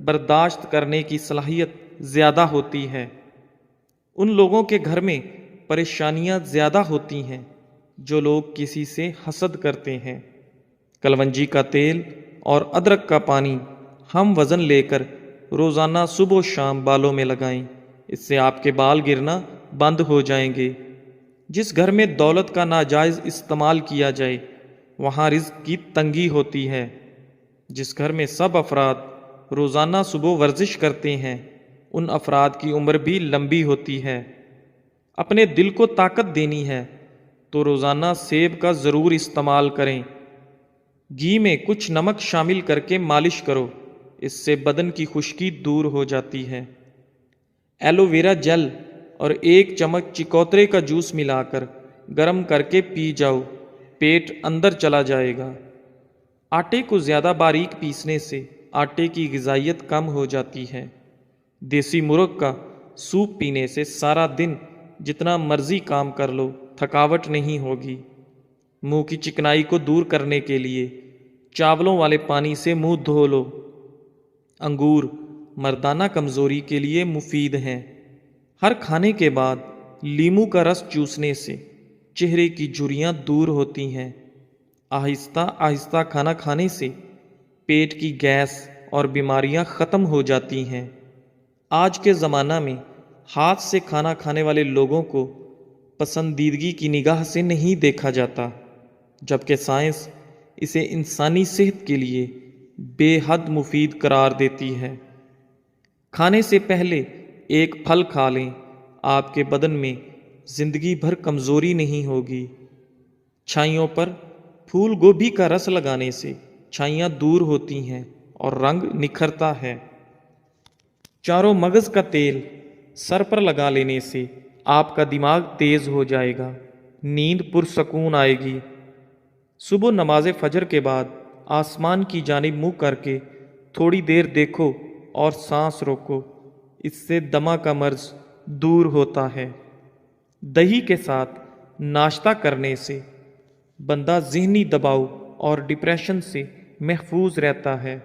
برداشت کرنے کی صلاحیت زیادہ ہوتی ہے۔ ان لوگوں کے گھر میں پریشانیاں زیادہ ہوتی ہیں جو لوگ کسی سے حسد کرتے ہیں۔ کلونجی کا تیل اور ادرک کا پانی ہم وزن لے کر روزانہ صبح و شام بالوں میں لگائیں، اس سے آپ کے بال گرنا بند ہو جائیں گے۔ جس گھر میں دولت کا ناجائز استعمال کیا جائے وہاں رزق کی تنگی ہوتی ہے۔ جس گھر میں سب افراد روزانہ صبح ورزش کرتے ہیں ان افراد کی عمر بھی لمبی ہوتی ہے۔ اپنے دل کو طاقت دینی ہے تو روزانہ سیب کا ضرور استعمال کریں۔ گھی میں کچھ نمک شامل کر کے مالش کرو، اس سے بدن کی خشکی دور ہو جاتی ہے۔ ایلو ویرا جیل اور 1 چمچ چکوترے کا جوس ملا کر گرم کر کے پی جاؤ، پیٹ اندر چلا جائے گا۔ آٹے کو زیادہ باریک پیسنے سے آٹے کی غذائیت کم ہو جاتی ہے۔ دیسی مرغ کا سوپ پینے سے سارا دن جتنا مرضی کام کر لو تھکاوٹ نہیں ہوگی۔ منہ کی چکنائی کو دور کرنے کے لیے چاولوں والے پانی سے منہ دھو لو۔ انگور مردانہ کمزوری کے لیے مفید ہیں۔ ہر کھانے کے بعد لیموں کا رس چوسنے سے چہرے کی جھریاں دور ہوتی ہیں۔ آہستہ آہستہ کھانا کھانے سے پیٹ کی گیس اور بیماریاں ختم ہو جاتی ہیں۔ آج کے زمانہ میں ہاتھ سے کھانا کھانے والے لوگوں کو پسندیدگی کی نگاہ سے نہیں دیکھا جاتا، جبکہ سائنس اسے انسانی صحت کے لیے بے حد مفید قرار دیتی ہے۔ کھانے سے پہلے 1 پھل کھا لیں، آپ کے بدن میں زندگی بھر کمزوری نہیں ہوگی۔ چھائیوں پر پھول گوبھی کا رس لگانے سے چھائیاں دور ہوتی ہیں اور رنگ نکھرتا ہے۔ چاروں مغز کا تیل سر پر لگا لینے سے آپ کا دماغ تیز ہو جائے گا، نیند پرسکون آئے گی۔ صبح نماز فجر کے بعد آسمان کی جانب منہ کر کے تھوڑی دیر دیکھو اور سانس روکو، اس سے دمہ کا مرض دور ہوتا ہے۔ دہی کے ساتھ ناشتہ کرنے سے بندہ ذہنی دباؤ اور ڈپریشن سے محفوظ رہتا ہے۔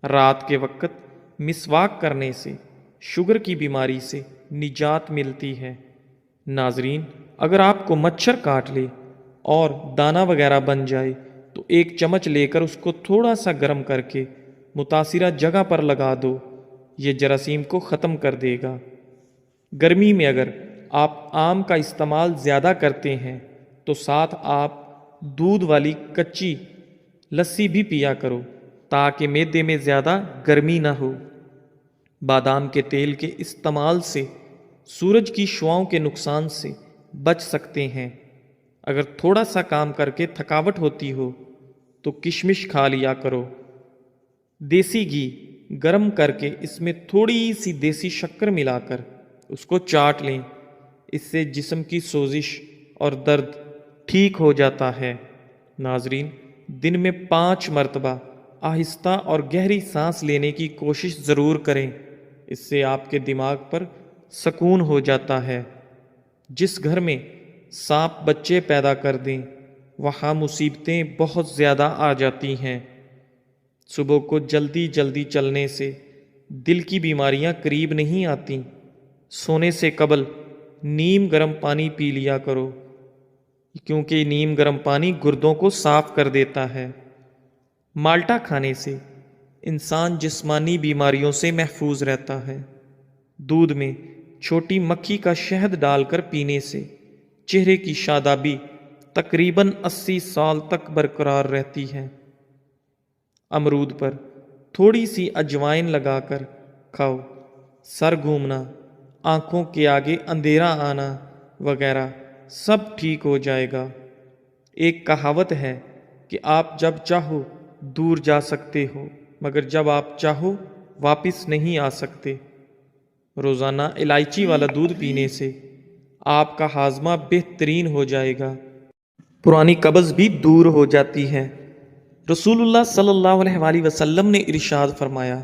رات کے وقت مسواک کرنے سے شوگر کی بیماری سے نجات ملتی ہے۔ ناظرین، اگر آپ کو مچھر کاٹ لے اور دانہ وغیرہ بن جائے تو 1 چمچ لے کر اس کو تھوڑا سا گرم کر کے متاثرہ جگہ پر لگا دو، یہ جراثیم کو ختم کر دے گا۔ گرمی میں اگر آپ آم کا استعمال زیادہ کرتے ہیں تو ساتھ آپ دودھ والی کچی لسی بھی پیا کرو تاکہ معدے میں زیادہ گرمی نہ ہو۔ بادام کے تیل کے استعمال سے سورج کی شعاؤں کے نقصان سے بچ سکتے ہیں۔ اگر تھوڑا سا کام کر کے تھکاوٹ ہوتی ہو تو کشمش کھا لیا کرو۔ دیسی گھی گرم کر کے اس میں تھوڑی سی دیسی شکر ملا کر اس کو چاٹ لیں، اس سے جسم کی سوزش اور درد ٹھیک ہو جاتا ہے۔ ناظرین، دن میں 5 مرتبہ آہستہ اور گہری سانس لینے کی کوشش ضرور کریں، اس سے آپ کے دماغ پر سکون ہو جاتا ہے۔ جس گھر میں سانپ بچے پیدا کر دیں وہاں مصیبتیں بہت زیادہ آ جاتی ہیں۔ صبح کو جلدی جلدی چلنے سے دل کی بیماریاں قریب نہیں آتیں۔ سونے سے قبل نیم گرم پانی پی لیا کرو، کیونکہ نیم گرم پانی گردوں کو صاف کر دیتا ہے۔ مالٹا کھانے سے انسان جسمانی بیماریوں سے محفوظ رہتا ہے۔ دودھ میں چھوٹی مکھی کا شہد ڈال کر پینے سے چہرے کی شادابی تقریباً 80 سال تک برقرار رہتی ہے۔ امرود پر تھوڑی سی اجوائن لگا کر کھاؤ، سر گھومنا، آنکھوں کے آگے اندھیرا آنا وغیرہ سب ٹھیک ہو جائے گا۔ ایک کہاوت ہے کہ آپ جب چاہو دور جا سکتے ہو مگر جب آپ چاہو واپس نہیں آ سکتے۔ روزانہ الائچی والا دودھ پینے سے آپ کا ہاضمہ بہترین ہو جائے گا، پرانی قبض بھی دور ہو جاتی ہے۔ رسول اللہ صلی اللہ علیہ وآلہ وسلم نے ارشاد فرمایا،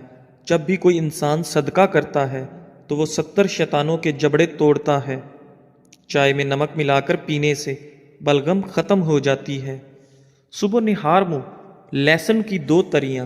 جب بھی کوئی انسان صدقہ کرتا ہے تو وہ 70 شیطانوں کے جبڑے توڑتا ہے۔ چائے میں نمک ملا کر پینے سے بلغم ختم ہو جاتی ہے۔ صبح نہار منہ لہسن کی 2 تریاں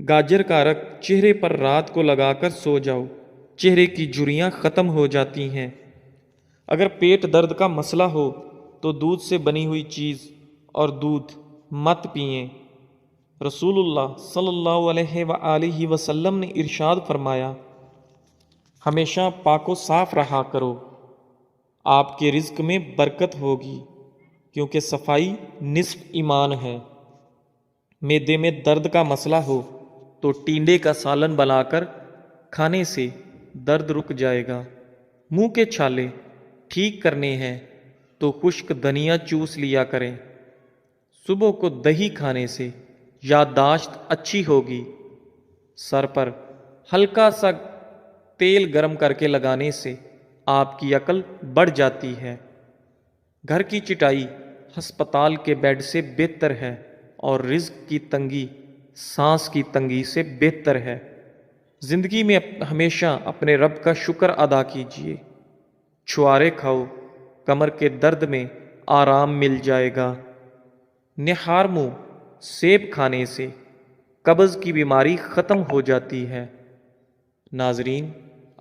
گاجر کا عرق چہرے پر رات کو لگا کر سو جاؤ، چہرے کی جھریاں ختم ہو جاتی ہیں۔ اگر پیٹ درد کا مسئلہ ہو تو دودھ سے بنی ہوئی چیز اور دودھ مت پئیں۔ رسول اللہ صلی اللہ علیہ وآلہ وسلم نے ارشاد فرمایا، ہمیشہ پاک و صاف رہا کرو، آپ کے رزق میں برکت ہوگی، کیونکہ صفائی نصف ایمان ہے۔ معدے میں درد کا مسئلہ ہو تو ٹینڈے کا سالن بنا کر کھانے سے درد رک جائے گا۔ منہ کے چھالے ٹھیک کرنے ہیں تو خشک دھنیا چوس لیا کریں۔ صبح کو دہی کھانے سے یادداشت اچھی ہوگی۔ سر پر ہلکا سا تیل گرم کر کے لگانے سے آپ کی عقل بڑھ جاتی ہے۔ گھر کی چٹائی ہسپتال کے بیڈ سے بہتر ہے، اور رزق کی تنگی سانس کی تنگی سے بہتر ہے۔ زندگی میں ہمیشہ اپنے رب کا شکر ادا کیجیے۔ چھوارے کھاؤ، کمر کے درد میں آرام مل جائے گا۔ نہار منہ سیب کھانے سے قبض کی بیماری ختم ہو جاتی ہے۔ ناظرین،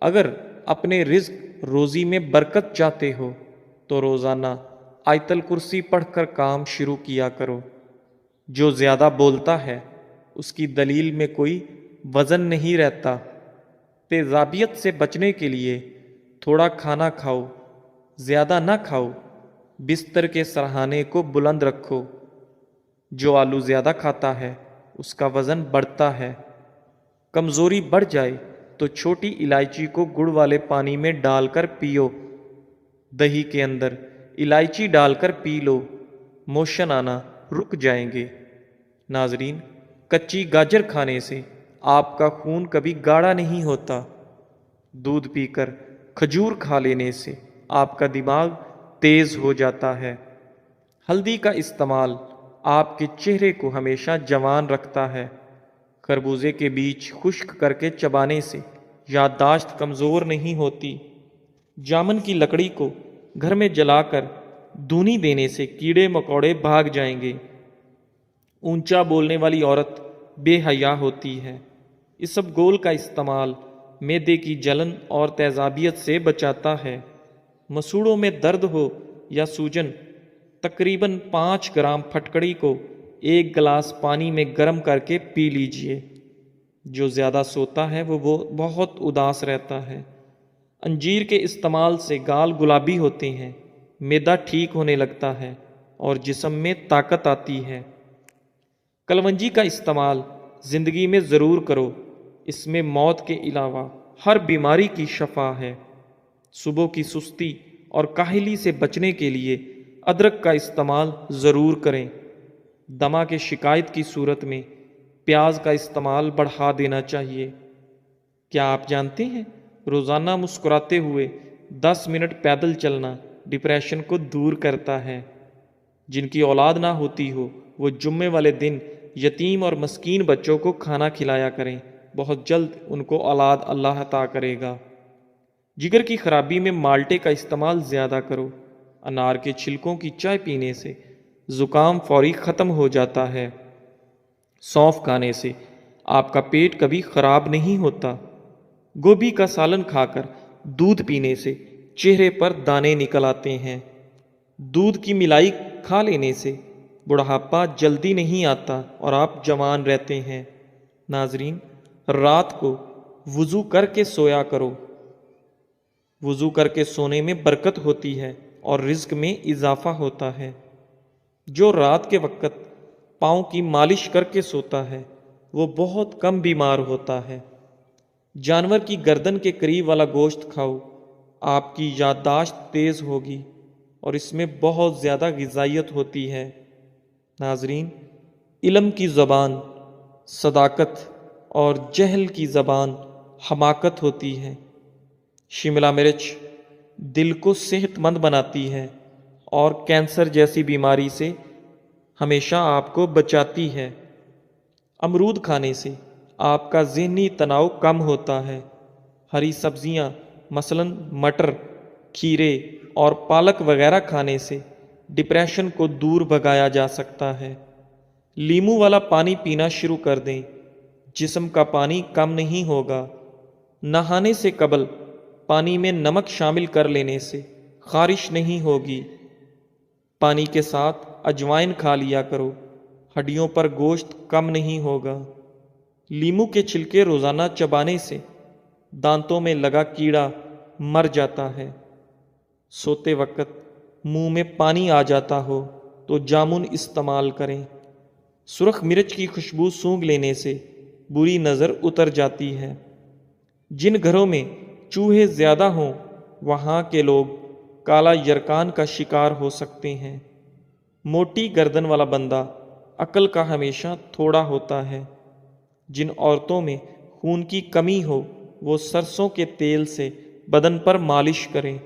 اگر اپنے رزق روزی میں برکت چاہتے ہو تو روزانہ آیت الکرسی پڑھ کر کام شروع کیا کرو۔ جو زیادہ بولتا ہے اس کی دلیل میں کوئی وزن نہیں رہتا۔ تیزابیت سے بچنے کے لیے تھوڑا کھانا کھاؤ، زیادہ نہ کھاؤ۔ بستر کے سرہانے کو بلند رکھو۔ جو آلو زیادہ کھاتا ہے اس کا وزن بڑھتا ہے۔ کمزوری بڑھ جائے تو چھوٹی الائچی کو گڑ والے پانی میں ڈال کر پیو۔ دہی کے اندر الائچی ڈال کر پی لو، موشن آنا رک جائیں گے۔ ناظرین، کچی گاجر کھانے سے آپ کا خون کبھی گاڑھا نہیں ہوتا۔ دودھ پی کر کھجور کھا لینے سے آپ کا دماغ تیز ہو جاتا ہے۔ ہلدی کا استعمال آپ کے چہرے کو ہمیشہ جوان رکھتا ہے۔ خربوزے کے بیج خشک کر کے چبانے سے یادداشت کمزور نہیں ہوتی۔ جامن کی لکڑی کو گھر میں جلا کر دھونی دینے سے کیڑے مکوڑے بھاگ جائیں گے۔ اونچا بولنے والی عورت بے حیا ہوتی ہے۔ اسبگول کا استعمال معدے کی جلن اور تیزابیت سے بچاتا ہے۔ مسوڑوں میں درد ہو یا سوجن، تقریباً 5 گرام پھٹکڑی کو 1 گلاس پانی میں گرم کر کے پی لیجئے۔ جو زیادہ سوتا ہے وہ بہت اداس رہتا ہے۔ انجیر کے استعمال سے گال گلابی ہوتے ہیں، معدہ ٹھیک ہونے لگتا ہے اور جسم میں طاقت آتی ہے۔ کلونجی کا استعمال زندگی میں ضرور کرو، اس میں موت کے علاوہ ہر بیماری کی شفا ہے۔ صبح کی سستی اور کاہلی سے بچنے کے لیے ادرک کا استعمال ضرور کریں۔ دمہ کے شکایت کی صورت میں پیاز کا استعمال بڑھا دینا چاہیے۔ کیا آپ جانتے ہیں روزانہ مسکراتے ہوئے 10 منٹ پیدل چلنا ڈپریشن کو دور کرتا ہے؟ جن کی اولاد نہ ہوتی ہو وہ جمعے والے دن یتیم اور مسکین بچوں کو کھانا کھلایا کریں، بہت جلد ان کو اولاد اللہ عطا کرے گا۔ جگر کی خرابی میں مالٹے کا استعمال زیادہ کرو۔ انار کے چھلکوں کی چائے پینے سے زکام فوری ختم ہو جاتا ہے۔ سونف کھانے سے آپ کا پیٹ کبھی خراب نہیں ہوتا۔ گوبھی کا سالن کھا کر دودھ پینے سے چہرے پر دانے نکل آتے ہیں۔ دودھ کی ملائی کھا لینے سے بڑھاپا جلدی نہیں آتا اور آپ جوان رہتے ہیں۔ ناظرین، رات کو وضو کر کے سویا کرو۔ وضو کر کے سونے میں برکت ہوتی ہے اور رزق میں اضافہ ہوتا ہے۔ جو رات کے وقت پاؤں کی مالش کر کے سوتا ہے وہ بہت کم بیمار ہوتا ہے۔ جانور کی گردن کے قریب والا گوشت کھاؤ، آپ کی یادداشت تیز ہوگی اور اس میں بہت زیادہ غذائیت ہوتی ہے۔ ناظرین، علم کی زبان صداقت اور جہل کی زبان حماقت ہوتی ہے۔ شملہ مرچ دل کو صحت مند بناتی ہے اور کینسر جیسی بیماری سے ہمیشہ آپ کو بچاتی ہے۔ امرود کھانے سے آپ کا ذہنی تناؤ کم ہوتا ہے۔ ہری سبزیاں مثلاً مٹر، کھیرے اور پالک وغیرہ کھانے سے ڈپریشن کو دور بھگایا جا سکتا ہے۔ لیموں والا پانی پینا شروع کر دیں۔ جسم کا پانی کم نہیں ہوگا۔ نہانے سے قبل پانی میں نمک شامل کر لینے سے خارش نہیں ہوگی۔ پانی کے ساتھ اجوائن کھا لیا کرو، ہڈیوں پر گوشت کم نہیں ہوگا۔ لیمو کے چھلکے روزانہ چبانے سے دانتوں میں لگا کیڑا مر جاتا ہے۔ سوتے وقت منہ میں پانی آ جاتا ہو تو جامن استعمال کریں۔ سرخ مرچ کی خوشبو سونگھ لینے سے بری نظر اتر جاتی ہے۔ جن گھروں میں چوہے زیادہ ہوں وہاں کے لوگ کالا یرکان کا شکار ہو سکتے ہیں۔ موٹی گردن والا بندہ عقل کا ہمیشہ تھوڑا ہوتا ہے۔ جن عورتوں میں خون کی کمی ہو وہ سرسوں کے تیل سے بدن پر مالش کریں۔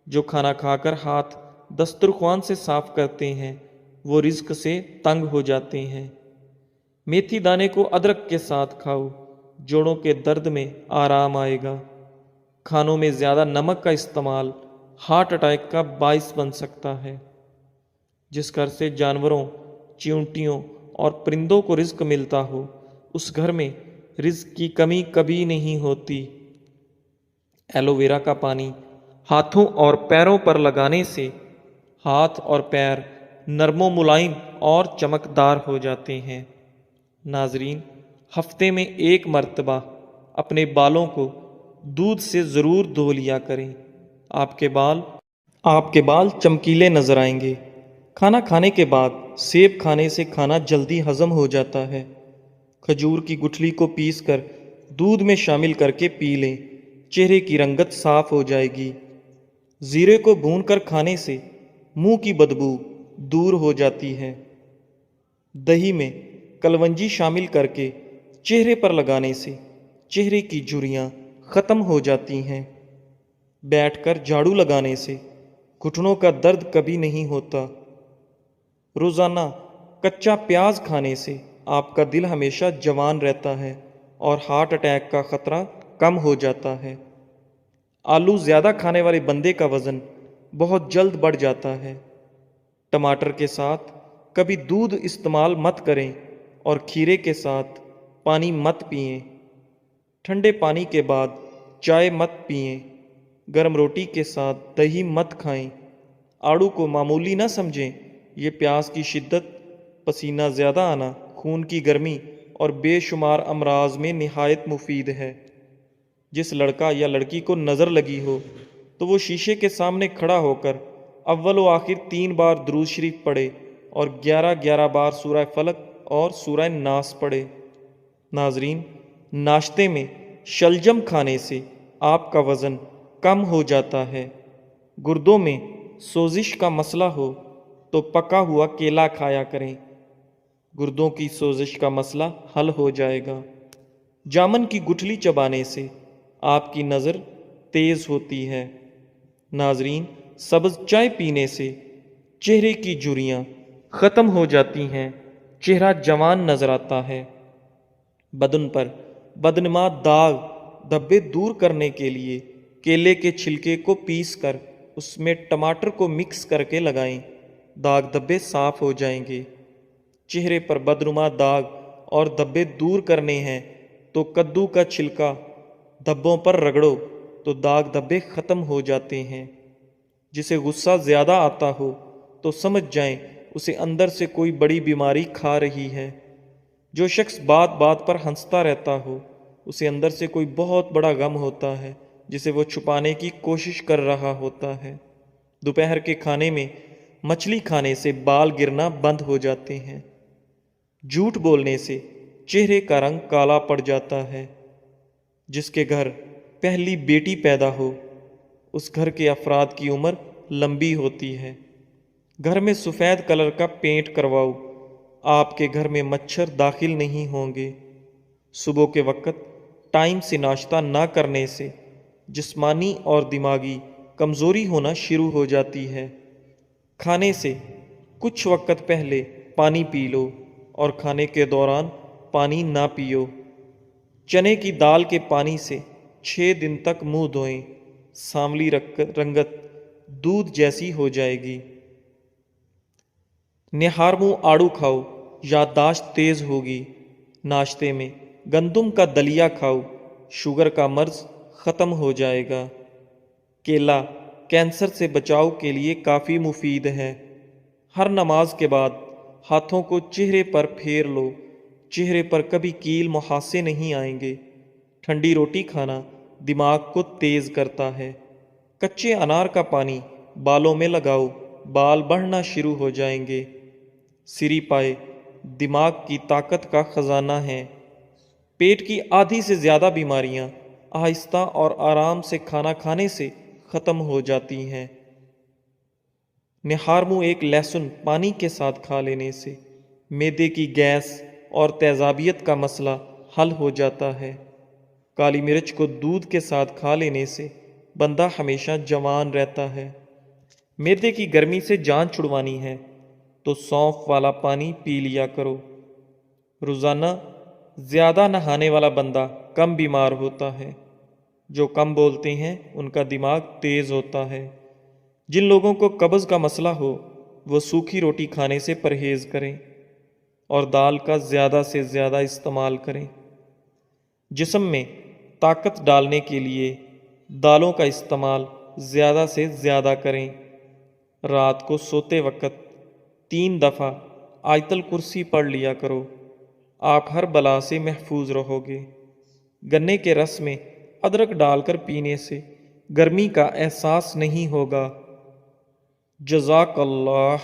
جو کھانا کھا کر ہاتھ دسترخوان سے صاف کرتے ہیں وہ رزق سے تنگ ہو جاتے ہیں۔ میتھی دانے کو ادرک کے ساتھ کھاؤ، جوڑوں کے درد میں آرام آئے گا۔ کھانوں میں زیادہ نمک کا استعمال ہارٹ اٹیک کا باعث بن سکتا ہے۔ جس گھر سے جانوروں، چیونٹیوں اور پرندوں کو رزق ملتا ہو اس گھر میں رزق کی کمی کبھی نہیں ہوتی۔ ایلو ویرا کا پانی ہاتھوں اور پیروں پر لگانے سے ہاتھ اور پیر نرم و ملائم اور چمکدار ہو جاتے ہیں۔ ناظرین، ہفتے میں ایک مرتبہ اپنے بالوں کو دودھ سے ضرور دھو لیا کریں۔ آپ کے بال چمکیلے نظر آئیں گے۔ کھانا کھانے کے بعد سیب کھانے سے کھانا جلدی ہضم ہو جاتا ہے۔ کھجور کی گٹھلی کو پیس کر دودھ میں شامل کر کے پی لیں، چہرے کی رنگت صاف ہو جائے گی۔ زیرے کو بھون کر کھانے سے منہ کی بدبو دور ہو جاتی ہے۔ دہی میں کلونجی شامل کر کے چہرے پر لگانے سے چہرے کی جھریاں ختم ہو جاتی ہیں۔ بیٹھ کر جھاڑو لگانے سے گھٹنوں کا درد کبھی نہیں ہوتا۔ روزانہ کچا پیاز کھانے سے آپ کا دل ہمیشہ جوان رہتا ہے اور ہارٹ اٹیک کا خطرہ کم ہو جاتا ہے۔ آلو زیادہ کھانے والے بندے کا وزن بہت جلد بڑھ جاتا ہے۔ ٹماٹر کے ساتھ کبھی دودھ استعمال مت کریں اور کھیرے کے ساتھ پانی مت پئیں۔ ٹھنڈے پانی کے بعد چائے مت پئیں۔ گرم روٹی کے ساتھ دہی مت کھائیں۔ آڑو کو معمولی نہ سمجھیں، یہ پیاس کی شدت، پسینہ زیادہ آنا، خون کی گرمی اور بے شمار امراض میں نہایت مفید ہے۔ جس لڑکا یا لڑکی کو نظر لگی ہو تو وہ شیشے کے سامنے کھڑا ہو کر اول و آخر 3 بار درود شریف پڑھے اور 11 بار سورہ فلق اور سورہ ناس پڑھے۔ ناظرین، ناشتے میں شلجم کھانے سے آپ کا وزن کم ہو جاتا ہے۔ گردوں میں سوزش کا مسئلہ ہو تو پکا ہوا کیلا کھایا کریں، گردوں کی سوزش کا مسئلہ حل ہو جائے گا۔ جامن کی گٹھلی چبانے سے آپ کی نظر تیز ہوتی ہے۔ ناظرین، سبز چائے پینے سے چہرے کی جھریاں ختم ہو جاتی ہیں، چہرہ جوان نظر آتا ہے۔ بدن پر بدنما داغ دھبے دور کرنے کے لیے کیلے کے چھلکے کو پیس کر اس میں ٹماٹر کو مکس کر کے لگائیں، داغ دھبے صاف ہو جائیں گے۔ چہرے پر بدنما داغ اور دھبے دور کرنے ہیں تو کدو کا چھلکا دھبوں پر رگڑو تو داغ دھبے ختم ہو جاتے ہیں۔ جسے غصہ زیادہ آتا ہو تو سمجھ جائیں اسے اندر سے کوئی بڑی بیماری کھا رہی ہے۔ جو شخص بات بات پر ہنستا رہتا ہو اسے اندر سے کوئی بہت بڑا غم ہوتا ہے جسے وہ چھپانے کی کوشش کر رہا ہوتا ہے۔ دوپہر کے کھانے میں مچھلی کھانے سے بال گرنا بند ہو جاتے ہیں۔ جھوٹ بولنے سے چہرے کا رنگ کالا پڑ جاتا ہے۔ جس کے گھر پہلی بیٹی پیدا ہو اس گھر کے افراد کی عمر لمبی ہوتی ہے۔ گھر میں سفید کلر کا پینٹ کرواؤ، آپ کے گھر میں مچھر داخل نہیں ہوں گے۔ صبح کے وقت ٹائم سے ناشتہ نہ کرنے سے جسمانی اور دماغی کمزوری ہونا شروع ہو جاتی ہے۔ کھانے سے کچھ وقت پہلے پانی پی لو اور کھانے کے دوران پانی نہ پیو۔ چنے کی دال کے پانی سے 6 دن تک منہ دھوئیں، سانولی رنگت دودھ جیسی ہو جائے گی۔ نہار منہ آڑو کھاؤ، یادداشت تیز ہوگی۔ ناشتے میں گندم کا دلیا کھاؤ، شوگر کا مرض ختم ہو جائے گا۔ کیلا کینسر سے بچاؤ کے لیے کافی مفید ہے۔ ہر نماز کے بعد ہاتھوں کو چہرے پر پھیر لو، چہرے پر کبھی کیل محاسے نہیں آئیں گے۔ ٹھنڈی روٹی کھانا دماغ کو تیز کرتا ہے۔ کچے انار کا پانی بالوں میں لگاؤ، بال بڑھنا شروع ہو جائیں گے۔ سری پائے دماغ کی طاقت کا خزانہ ہے۔ پیٹ کی آدھی سے زیادہ بیماریاں آہستہ اور آرام سے کھانا کھانے سے ختم ہو جاتی ہیں۔ نہارمو ایک لہسن پانی کے ساتھ کھا لینے سے معدے کی گیس اور تیزابیت کا مسئلہ حل ہو جاتا ہے۔ کالی مرچ کو دودھ کے ساتھ کھا لینے سے بندہ ہمیشہ جوان رہتا ہے۔ معدے کی گرمی سے جان چھڑوانی ہے تو سونف والا پانی پی لیا کرو۔ روزانہ زیادہ نہانے والا بندہ کم بیمار ہوتا ہے۔ جو کم بولتے ہیں ان کا دماغ تیز ہوتا ہے۔ جن لوگوں کو قبض کا مسئلہ ہو وہ سوکھی روٹی کھانے سے پرہیز کریں اور دال کا زیادہ سے زیادہ استعمال کریں۔ جسم میں طاقت ڈالنے کے لیے دالوں کا استعمال زیادہ سے زیادہ کریں۔ رات کو سوتے وقت 3 دفعہ آیت الکرسی پڑھ لیا کرو، آپ ہر بلا سے محفوظ رہو گے۔ گنے کے رس میں ادرک ڈال کر پینے سے گرمی کا احساس نہیں ہوگا۔ جزاک اللہ۔